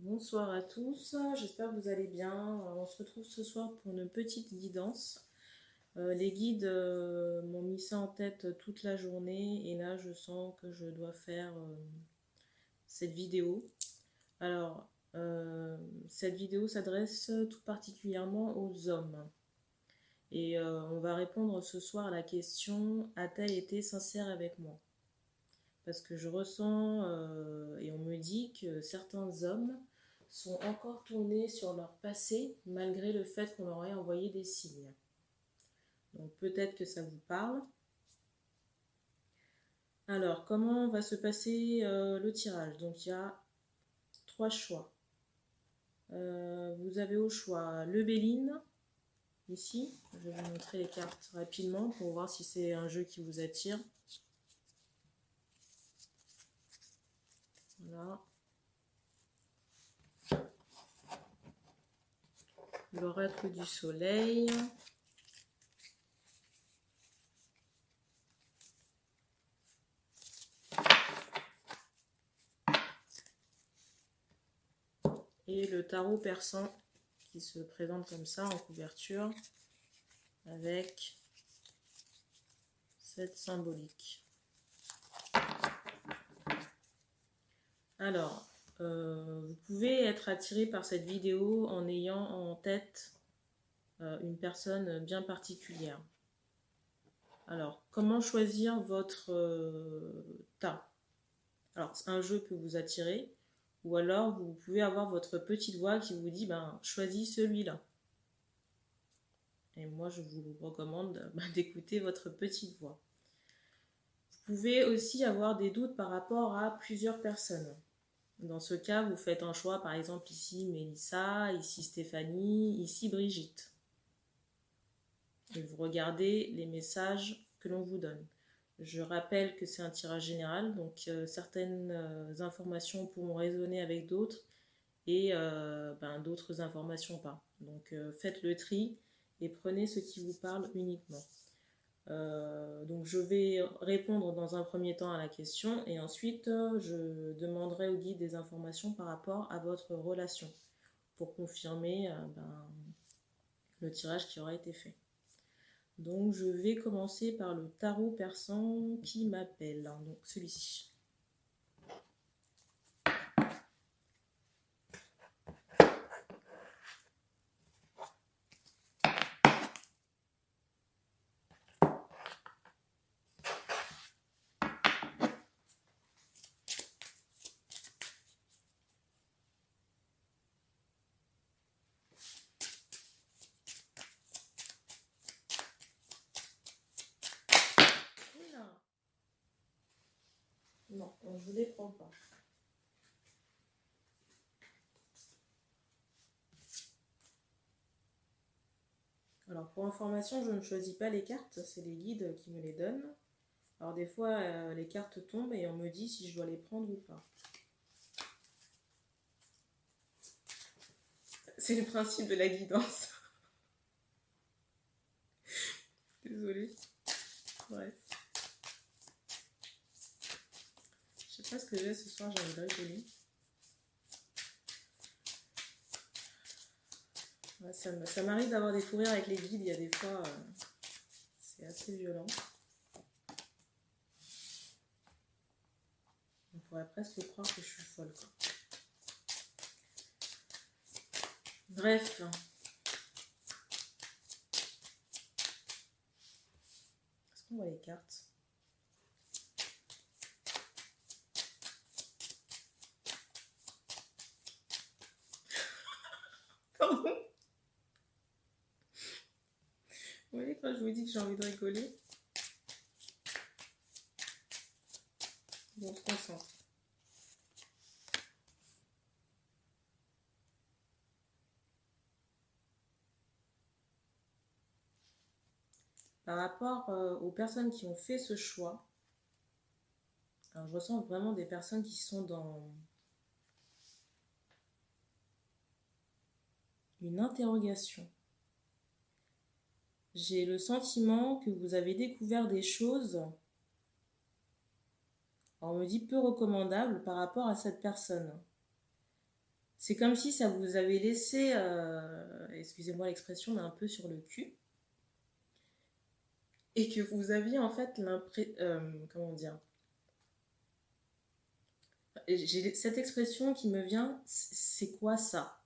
Bonsoir à tous, j'espère que vous allez bien. On se retrouve ce soir pour une petite guidance. Les guides m'ont mis ça en tête toute la journée et là je sens que je dois faire cette vidéo. Alors, cette vidéo s'adresse tout particulièrement aux hommes. Et on va répondre ce soir à la question: a-t-elle été sincère avec moi? Parce que je ressens et on me dit que certains hommes sont encore tournés sur leur passé malgré le fait qu'on leur ait envoyé des signes. Donc peut-être que ça vous parle. Alors, comment va se passer le tirage? Donc il y a 3 choix. Vous avez au choix le Béline, ici. Je vais vous montrer les cartes rapidement pour voir si c'est un jeu qui vous attire. Voilà. L'oracle du soleil. Et le tarot persan qui se présente comme ça en couverture avec cette symbolique. Alors, vous pouvez être attiré par cette vidéo en ayant en tête une personne bien particulière. Alors, comment choisir votre tas? Alors, un jeu peut vous attirer, ou alors vous pouvez avoir votre petite voix qui vous dit choisis celui-là. Et moi, je vous recommande d'écouter votre petite voix. Vous pouvez aussi avoir des doutes par rapport à plusieurs personnes. Dans ce cas, vous faites un choix, par exemple ici Mélissa, ici Stéphanie, ici Brigitte. Et vous regardez les messages que l'on vous donne. Je rappelle que c'est un tirage général, donc certaines informations pourront résonner avec d'autres et d'autres informations pas. Donc faites le tri et prenez ce qui vous parle uniquement. Donc je vais répondre dans un premier temps à la question et ensuite je demanderai au guide des informations par rapport à votre relation pour confirmer le tirage qui aura été fait. Donc je vais commencer par le tarot persan qui m'appelle, donc celui-ci. Non, je ne les prends pas. Alors pour information, je ne choisis pas les cartes, c'est les guides qui me les donnent. Alors des fois, les cartes tombent et on me dit si je dois les prendre ou pas. C'est le principe de la guidance. Désolée. Bref. Je sais pas ce que j'ai ce soir, j'ai envie de rigoler. Ouais, ça m'arrive d'avoir des fous rires avec les guides, il y a des fois, c'est assez violent. On pourrait presque croire que je suis folle, quoi. Bref. Est-ce qu'on voit les cartes? Pardon. Vous voyez quand je vous dis que j'ai envie de rigoler? Bon, on se concentre. Par rapport aux personnes qui ont fait ce choix, alors je ressens vraiment des personnes qui sont dans une interrogation. J'ai le sentiment que vous avez découvert des choses, on me dit peu recommandables par rapport à cette personne. C'est comme si ça vous avait laissé, excusez-moi l'expression, mais un peu sur le cul. Et que vous aviez en fait l'impression... comment dire? J'ai cette expression qui me vient, c'est quoi ça?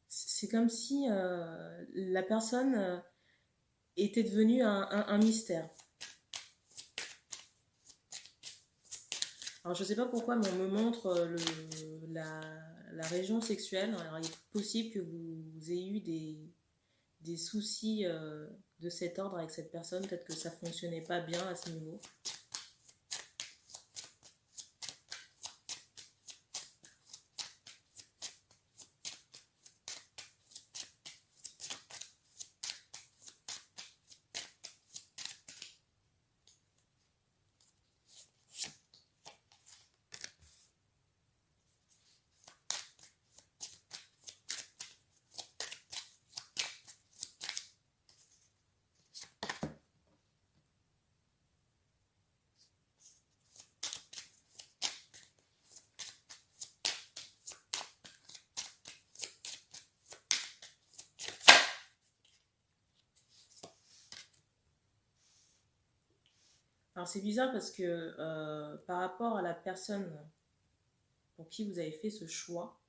C'est comme si la personne était devenue un mystère. Alors je sais pas pourquoi, mais on me montre la région sexuelle. Alors il est possible que vous ayez eu des soucis de cet ordre avec cette personne. Peut-être que ça fonctionnait pas bien à ce niveau. Alors c'est bizarre parce que par rapport à la personne pour qui vous avez fait ce choix,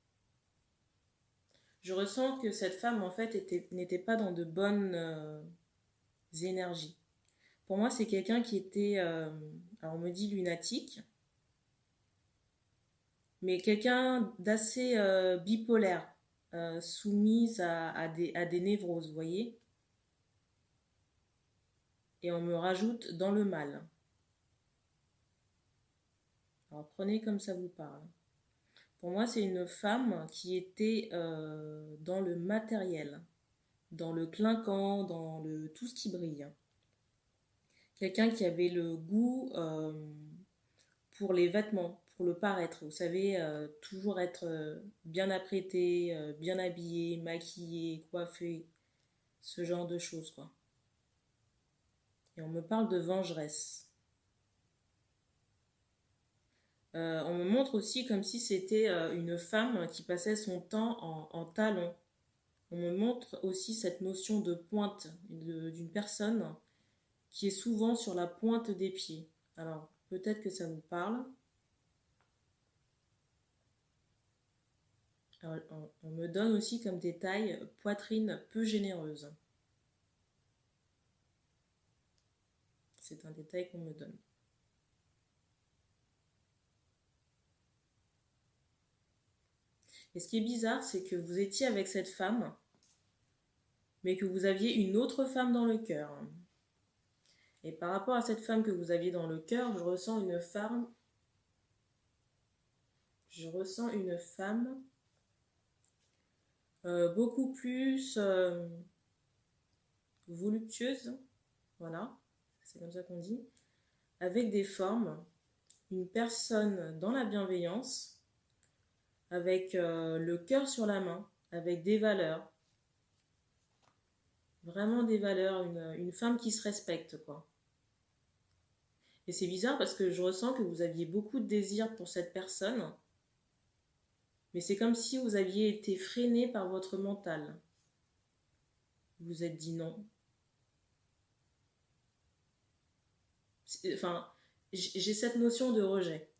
je ressens que cette femme en fait n'était pas dans de bonnes énergies. Pour moi, c'est quelqu'un qui était, alors on me dit lunatique, mais quelqu'un d'assez bipolaire, soumise à des névroses, vous voyez. Et on me rajoute dans le mal. Alors prenez comme ça vous parle. Pour moi, c'est une femme qui était dans le matériel, dans le clinquant, dans le tout ce qui brille. Quelqu'un qui avait le goût pour les vêtements, pour le paraître. Vous savez, toujours être bien apprêté, bien habillé, maquillé, coiffé, ce genre de choses, quoi. Et on me parle de vengeresse. On me montre aussi comme si c'était une femme qui passait son temps en talons. On me montre aussi cette notion de pointe d'une personne qui est souvent sur la pointe des pieds. Alors, peut-être que ça vous parle. Alors, on me donne aussi comme détail poitrine peu généreuse. C'est un détail qu'on me donne. Et ce qui est bizarre, c'est que vous étiez avec cette femme, mais que vous aviez une autre femme dans le cœur. Et par rapport à cette femme que vous aviez dans le cœur, je ressens une femme beaucoup plus voluptueuse, voilà, c'est comme ça qu'on dit, avec des formes, une personne dans la bienveillance, avec le cœur sur la main, avec des valeurs, vraiment des valeurs, une femme qui se respecte, quoi. Et c'est bizarre parce que je ressens que vous aviez beaucoup de désir pour cette personne, mais c'est comme si vous aviez été freiné par votre mental. Vous vous êtes dit non. Enfin, j'ai cette notion de rejet.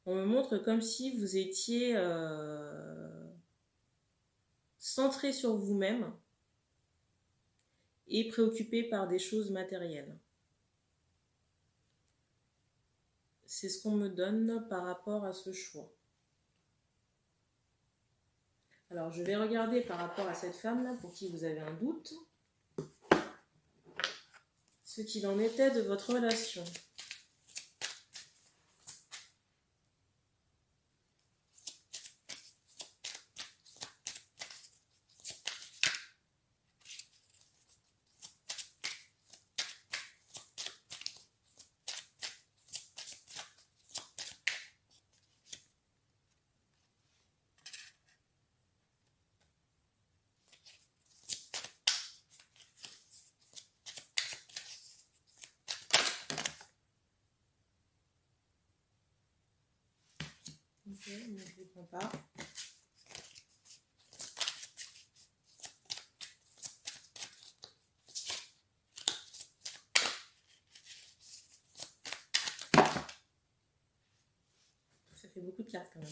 On me montre comme si vous étiez centré sur vous-même et préoccupé par des choses matérielles. C'est ce qu'on me donne par rapport à ce choix. Alors, je vais regarder par rapport à cette femme-là, pour qui vous avez un doute, ce qu'il en était de votre relation. Ok, mais je ne prends pas. Ça fait beaucoup de cartes quand même.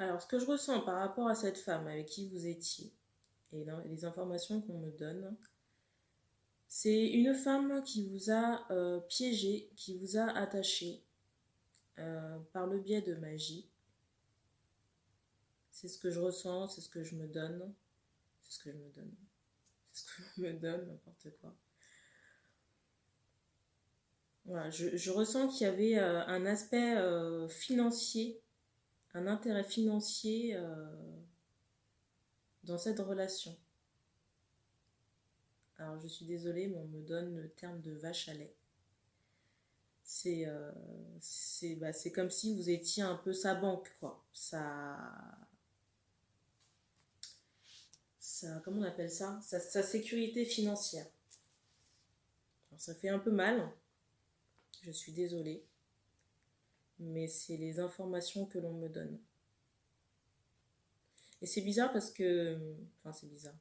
Alors, ce que je ressens par rapport à cette femme avec qui vous étiez, et les informations qu'on me donne, c'est une femme qui vous a piégé, qui vous a attaché par le biais de magie. C'est ce que je ressens, c'est ce que je me donne. C'est ce que je me donne. C'est ce que je me donne, n'importe quoi. Voilà, je ressens qu'il y avait un aspect financier, un intérêt financier dans cette relation. Alors je suis désolée, mais on me donne le terme de vache à lait. C'est comme si vous étiez un peu sa banque, quoi. Comment on appelle ça? Sa sécurité financière. Alors, ça fait un peu mal, je suis désolée, mais c'est les informations que l'on me donne. Et c'est bizarre parce que... Enfin, c'est bizarre.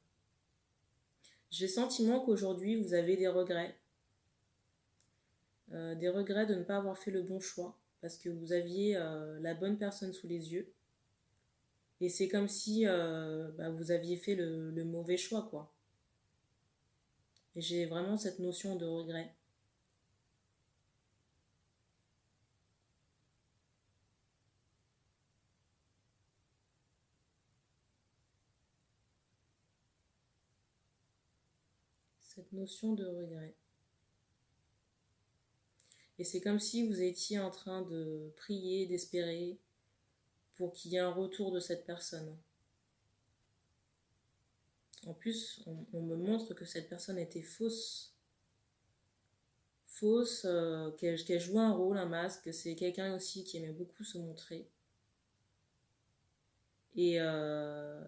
J'ai le sentiment qu'aujourd'hui, vous avez des regrets. Des regrets de ne pas avoir fait le bon choix parce que vous aviez la bonne personne sous les yeux. Et c'est comme si vous aviez fait le mauvais choix, quoi. Et j'ai vraiment cette notion de regret. Cette notion de regret. Et c'est comme si vous étiez en train de prier, d'espérer pour qu'il y ait un retour de cette personne. En plus, on me montre que cette personne était fausse. Fausse, qu'elle jouait un rôle, un masque. C'est quelqu'un aussi qui aimait beaucoup se montrer. Et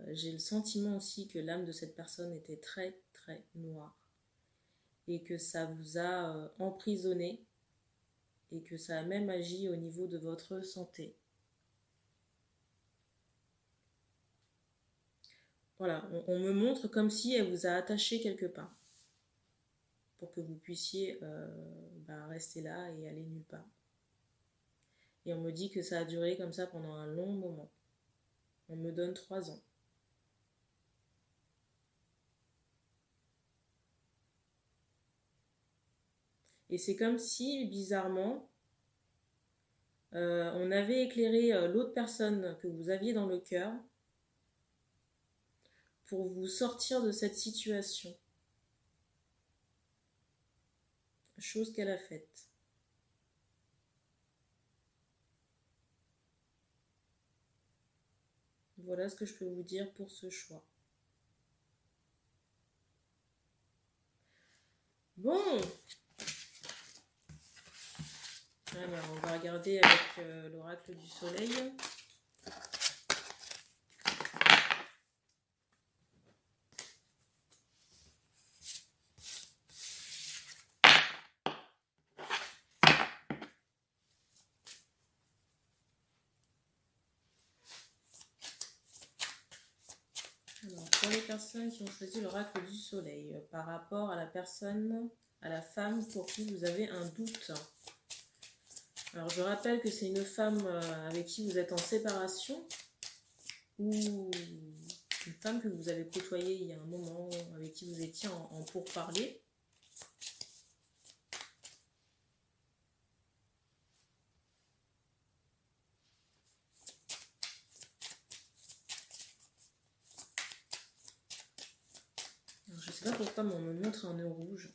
j'ai le sentiment aussi que l'âme de cette personne était très très noire. Et que ça vous a emprisonné. Et que ça a même agi au niveau de votre santé. Voilà, on me montre comme si elle vous a attaché quelque part. Pour que vous puissiez rester là et aller nulle part. Et on me dit que ça a duré comme ça pendant un long moment. On me donne 3 ans. Et c'est comme si, bizarrement, on avait éclairé l'autre personne que vous aviez dans le cœur pour vous sortir de cette situation. Chose qu'elle a faite. Voilà ce que je peux vous dire pour ce choix. Bon. Alors, on va regarder avec l'oracle du soleil. Alors, pour les personnes qui ont choisi l'oracle du soleil, par rapport à la personne, à la femme pour qui vous avez un doute. Alors, je rappelle que c'est une femme avec qui vous êtes en séparation ou une femme que vous avez côtoyée il y a un moment, avec qui vous étiez en pourparlers. Alors, je ne sais pas pourquoi, mais on me montre un nœud rouge.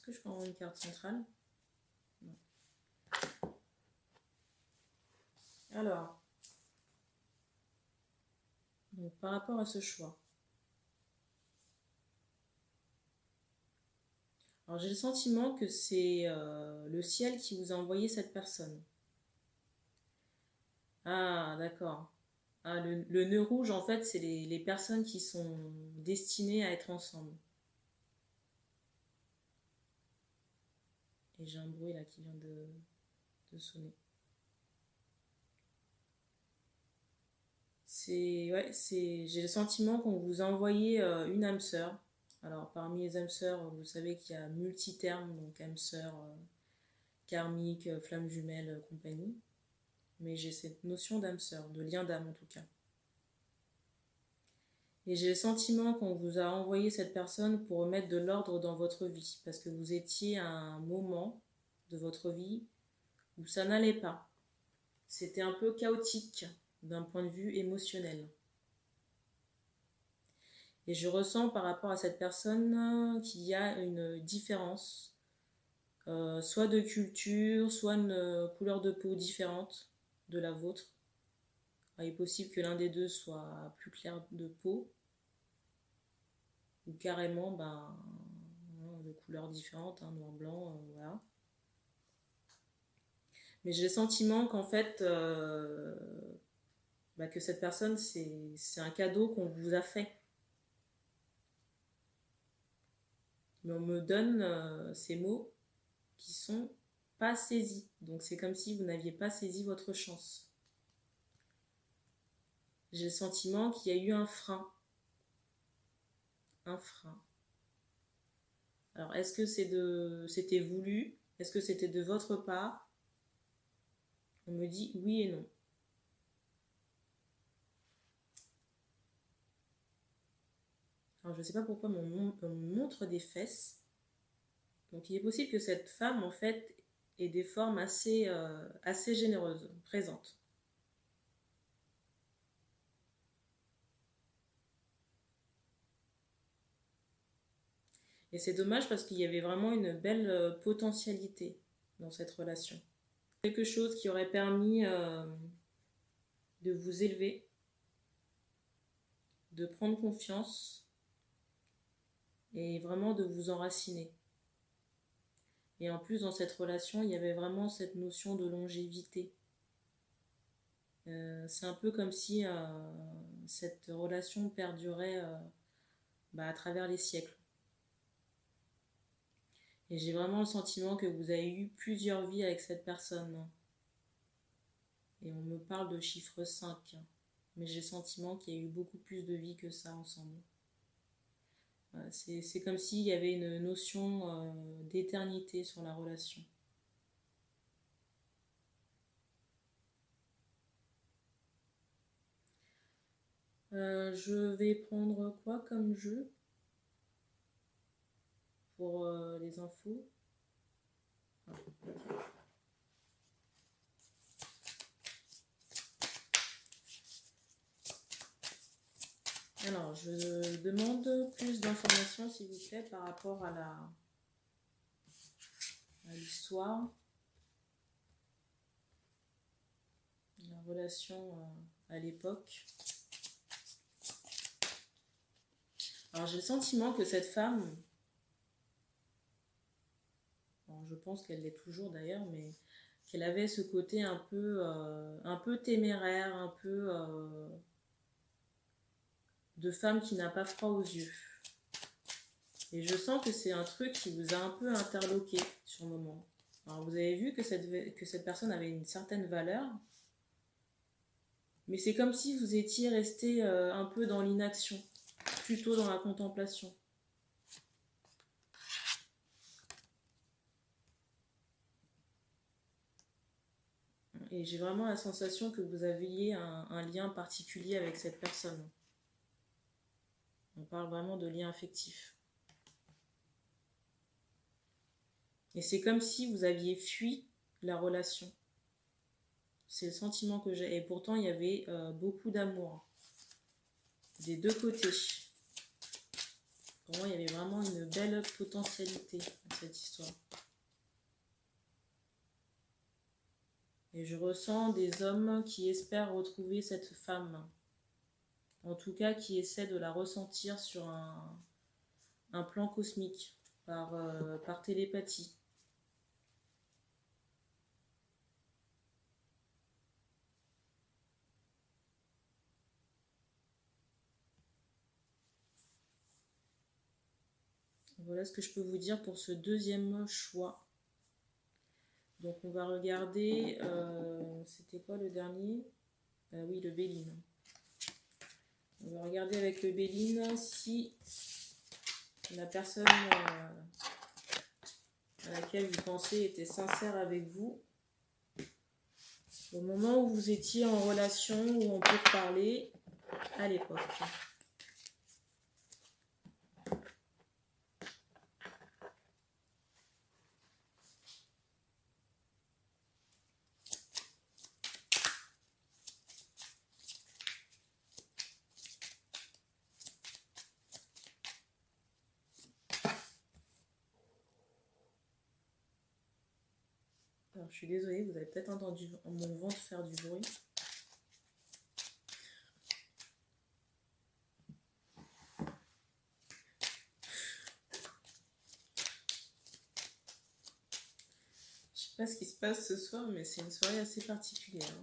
que je peux avoir une carte centrale? Non. Alors, donc par rapport à ce choix. Alors j'ai le sentiment que c'est le ciel qui vous a envoyé cette personne. Ah, d'accord. Ah, le nœud rouge, en fait, c'est les personnes qui sont destinées à être ensemble. Et j'ai un bruit là qui vient de sonner. Ouais, j'ai le sentiment qu'on vous a envoyé une âme sœur. Alors, parmi les âmes sœurs, vous savez qu'il y a multi-termes, donc âme sœur, karmique, flamme jumelle, compagnie. Mais j'ai cette notion d'âme sœur, de lien d'âme en tout cas. Et j'ai le sentiment qu'on vous a envoyé cette personne pour remettre de l'ordre dans votre vie, parce que vous étiez à un moment de votre vie où ça n'allait pas. C'était un peu chaotique d'un point de vue émotionnel. Et je ressens par rapport à cette personne qu'il y a une différence, soit de culture, soit une couleur de peau différente de la vôtre. Il est possible que l'un des deux soit plus clair de peau, ou carrément de couleurs différentes, hein, noir, blanc, voilà. Mais j'ai le sentiment qu'en fait, que cette personne, c'est un cadeau qu'on vous a fait. Mais on me donne ces mots qui sont pas saisis. Donc c'est comme si vous n'aviez pas saisi votre chance. J'ai le sentiment qu'il y a eu un frein. Un frein. Alors est-ce que c'était voulu? Est-ce que c'était de votre part? On me dit oui et non. Alors je ne sais pas pourquoi on me montre des fesses. Donc il est possible que cette femme en fait ait des formes assez généreuses, présentes. Et c'est dommage parce qu'il y avait vraiment une belle potentialité dans cette relation. Quelque chose qui aurait permis de vous élever, de prendre confiance et vraiment de vous enraciner. Et en plus, dans cette relation, il y avait vraiment cette notion de longévité. C'est un peu comme si cette relation perdurait à travers les siècles. Et j'ai vraiment le sentiment que vous avez eu plusieurs vies avec cette personne. Et on me parle de chiffre 5. Mais j'ai le sentiment qu'il y a eu beaucoup plus de vies que ça ensemble. C'est comme s'il y avait une notion d'éternité sur la relation. Je vais prendre quoi comme jeu pour les infos? Alors, je demande plus d'informations, s'il vous plaît, par rapport à l'histoire, la relation à l'époque. Alors, j'ai le sentiment que cette femme, bon, je pense qu'elle l'est toujours d'ailleurs, mais qu'elle avait ce côté un peu téméraire, un peu de femme qui n'a pas froid aux yeux. Et je sens que c'est un truc qui vous a un peu interloqué sur le moment. Alors vous avez vu que cette personne avait une certaine valeur, mais c'est comme si vous étiez resté un peu dans l'inaction, plutôt dans la contemplation. Et j'ai vraiment la sensation que vous aviez un lien particulier avec cette personne. On parle vraiment de lien affectif. Et c'est comme si vous aviez fui la relation. C'est le sentiment que j'ai. Et pourtant, il y avait beaucoup d'amour des deux côtés. Pour moi, il y avait vraiment une belle potentialité dans cette histoire. Et je ressens des hommes qui espèrent retrouver cette femme. En tout cas, qui essaient de la ressentir sur un plan cosmique, par télépathie. Voilà ce que je peux vous dire pour ce deuxième choix. Donc on va regarder, c'était quoi le dernier? Oui, le Béline. On va regarder avec le Béline si la personne à laquelle vous pensez était sincère avec vous au moment où vous étiez en relation, où on peut parler à l'époque. Alors, je suis désolée, vous avez peut-être entendu mon ventre faire du bruit. Je sais pas ce qui se passe ce soir, mais c'est une soirée assez particulière.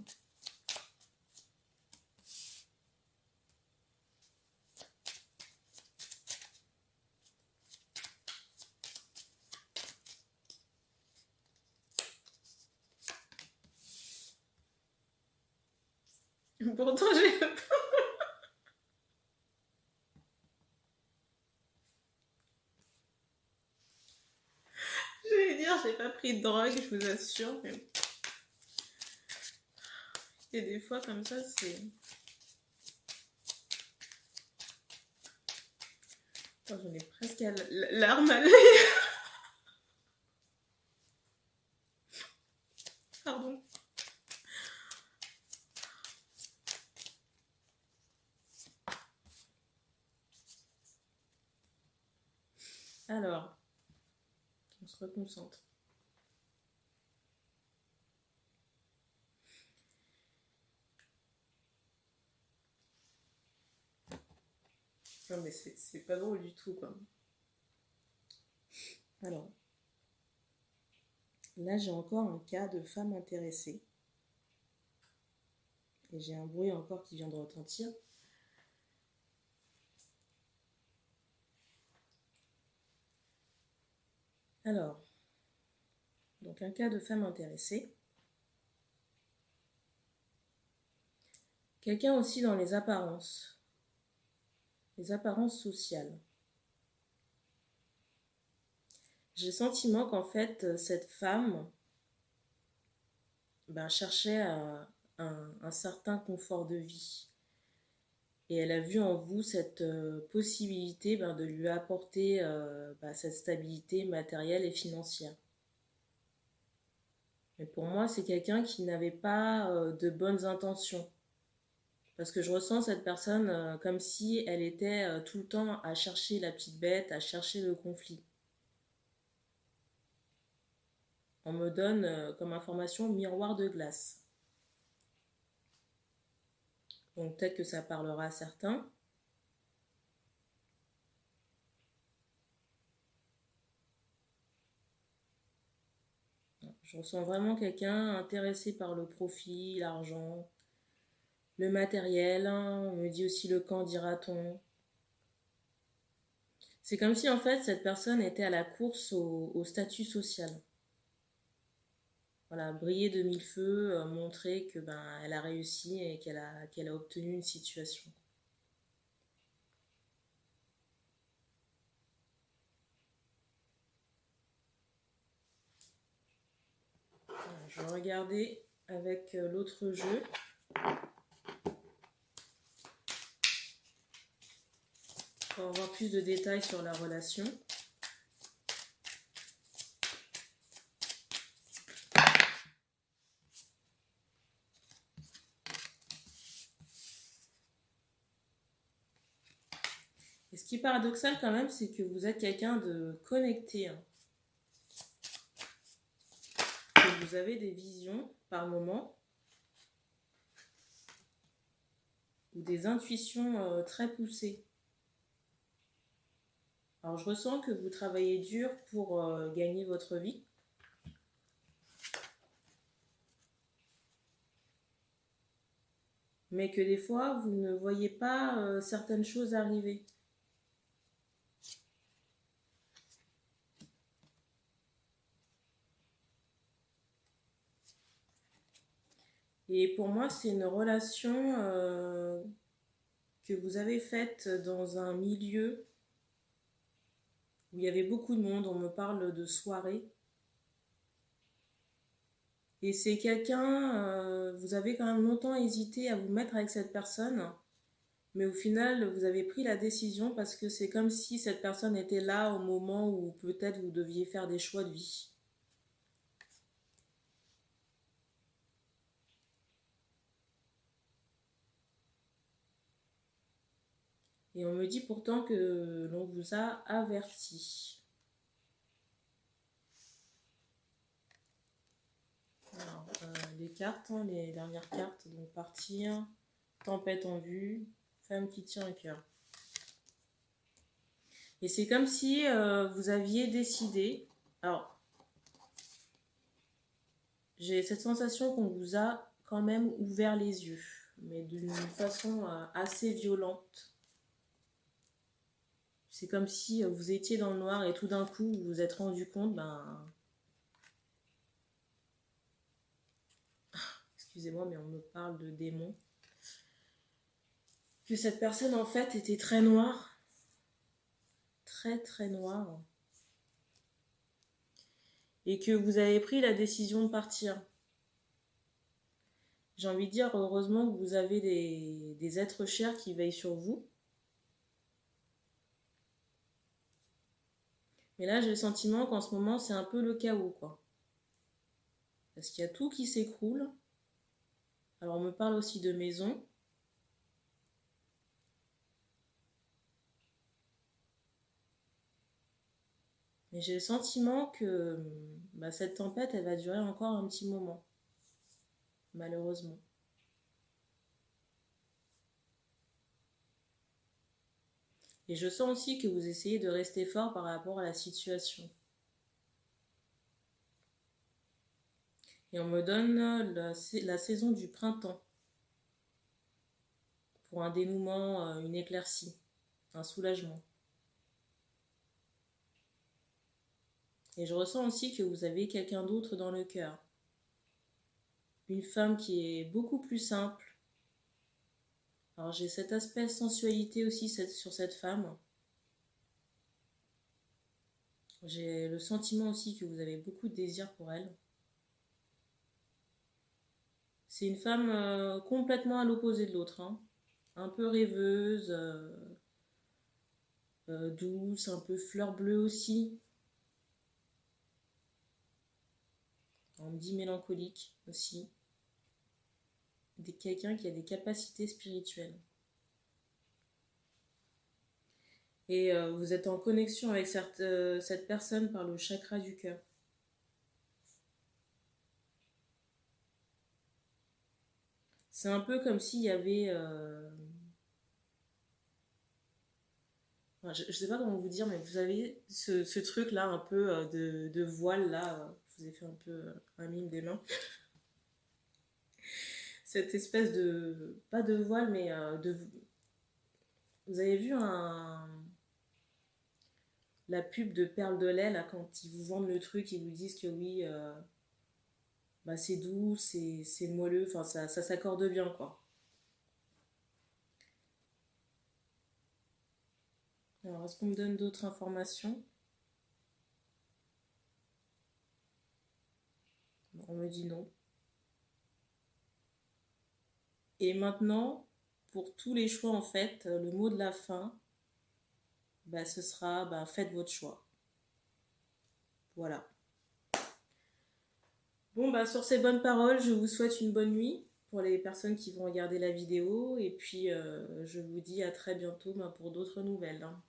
Pourtant, j'allais dire, j'ai pas pris de drogue, je vous assure. Mais... Et des fois, comme ça, c'est... Oh, j'en ai presque l'arme à l'œil. Pardon. Alors, on se reconcentre. Non mais c'est pas drôle du tout quoi. Alors, là j'ai encore un cas de femme intéressée. Et j'ai un bruit encore qui vient de retentir. Alors, donc un cas de femme intéressée. Quelqu'un aussi dans les apparences sociales. J'ai le sentiment qu'en fait, cette femme cherchait un certain confort de vie. Et elle a vu en vous cette possibilité de lui apporter cette stabilité matérielle et financière. Mais pour moi, c'est quelqu'un qui n'avait pas de bonnes intentions. Parce que je ressens cette personne comme si elle était tout le temps à chercher la petite bête, à chercher le conflit. On me donne comme information miroir de glace. Donc peut-être que ça parlera à certains. Je ressens vraiment quelqu'un intéressé par le profit, l'argent, le matériel. On me dit aussi le quand dira-t-on. C'est comme si en fait cette personne était à la course au statut social. Voilà, briller de mille feux, montrer que elle a réussi et qu'elle a obtenu une situation. Alors, je vais regarder avec l'autre jeu. Pour avoir plus de détails sur la relation. Et ce qui est paradoxal quand même, c'est que vous êtes quelqu'un de connecté, hein. Que vous avez des visions par moment, ou des intuitions très poussées. Alors je ressens que vous travaillez dur pour gagner votre vie. Mais que des fois, vous ne voyez pas certaines choses arriver. Et pour moi, c'est une relation que vous avez faite dans un milieu où il y avait beaucoup de monde. On me parle de soirée. Et c'est quelqu'un, vous avez quand même longtemps hésité à vous mettre avec cette personne, mais au final, vous avez pris la décision parce que c'est comme si cette personne était là au moment où peut-être vous deviez faire des choix de vie. Et on me dit pourtant que l'on vous a averti. Alors, les cartes, hein, les dernières cartes, donc partir, tempête en vue, femme qui tient un cœur. Et c'est comme si vous aviez décidé. Alors, j'ai cette sensation qu'on vous a quand même ouvert les yeux, mais d'une façon assez violente. C'est comme si vous étiez dans le noir et tout d'un coup vous vous êtes rendu compte, excusez-moi, mais on me parle de démons, que cette personne en fait était très noire, très très noire, et que vous avez pris la décision de partir. J'ai envie de dire, heureusement que vous avez des êtres chers qui veillent sur vous. Mais là, j'ai le sentiment qu'en ce moment, c'est un peu le chaos, quoi. Parce qu'il y a tout qui s'écroule. Alors, on me parle aussi de maison. Mais j'ai le sentiment que cette tempête, elle va durer encore un petit moment. Malheureusement. Et je sens aussi que vous essayez de rester fort par rapport à la situation. Et on me donne la saison du printemps. Pour un dénouement, une éclaircie, un soulagement. Et je ressens aussi que vous avez quelqu'un d'autre dans le cœur. Une femme qui est beaucoup plus simple. Alors j'ai cet aspect sensualité aussi sur cette femme. J'ai le sentiment aussi que vous avez beaucoup de désir pour elle. C'est une femme complètement à l'opposé de l'autre, hein. Un peu rêveuse, douce, un peu fleur bleue aussi. On me dit mélancolique aussi. Quelqu'un qui a des capacités spirituelles. Et vous êtes en connexion avec cette personne par le chakra du cœur. C'est un peu comme s'il y avait... je ne sais pas comment vous dire, mais vous avez ce truc-là un peu de voile, là. Je vous ai fait un peu un mime des mains. Cette espèce de... Pas de voile, mais de... Vous avez vu la pub de Perle de lait, là, quand ils vous vendent le truc, ils vous disent que oui, c'est doux, c'est moelleux, enfin ça s'accorde bien, quoi. Alors, est-ce qu'on me donne d'autres informations? On me dit non. Et maintenant, pour tous les choix, en fait, le mot de la fin, ce sera faites votre choix. Voilà. Bon, sur ces bonnes paroles, je vous souhaite une bonne nuit. pour les personnes qui vont regarder la vidéo. Et puis, je vous dis à très bientôt pour d'autres nouvelles, hein.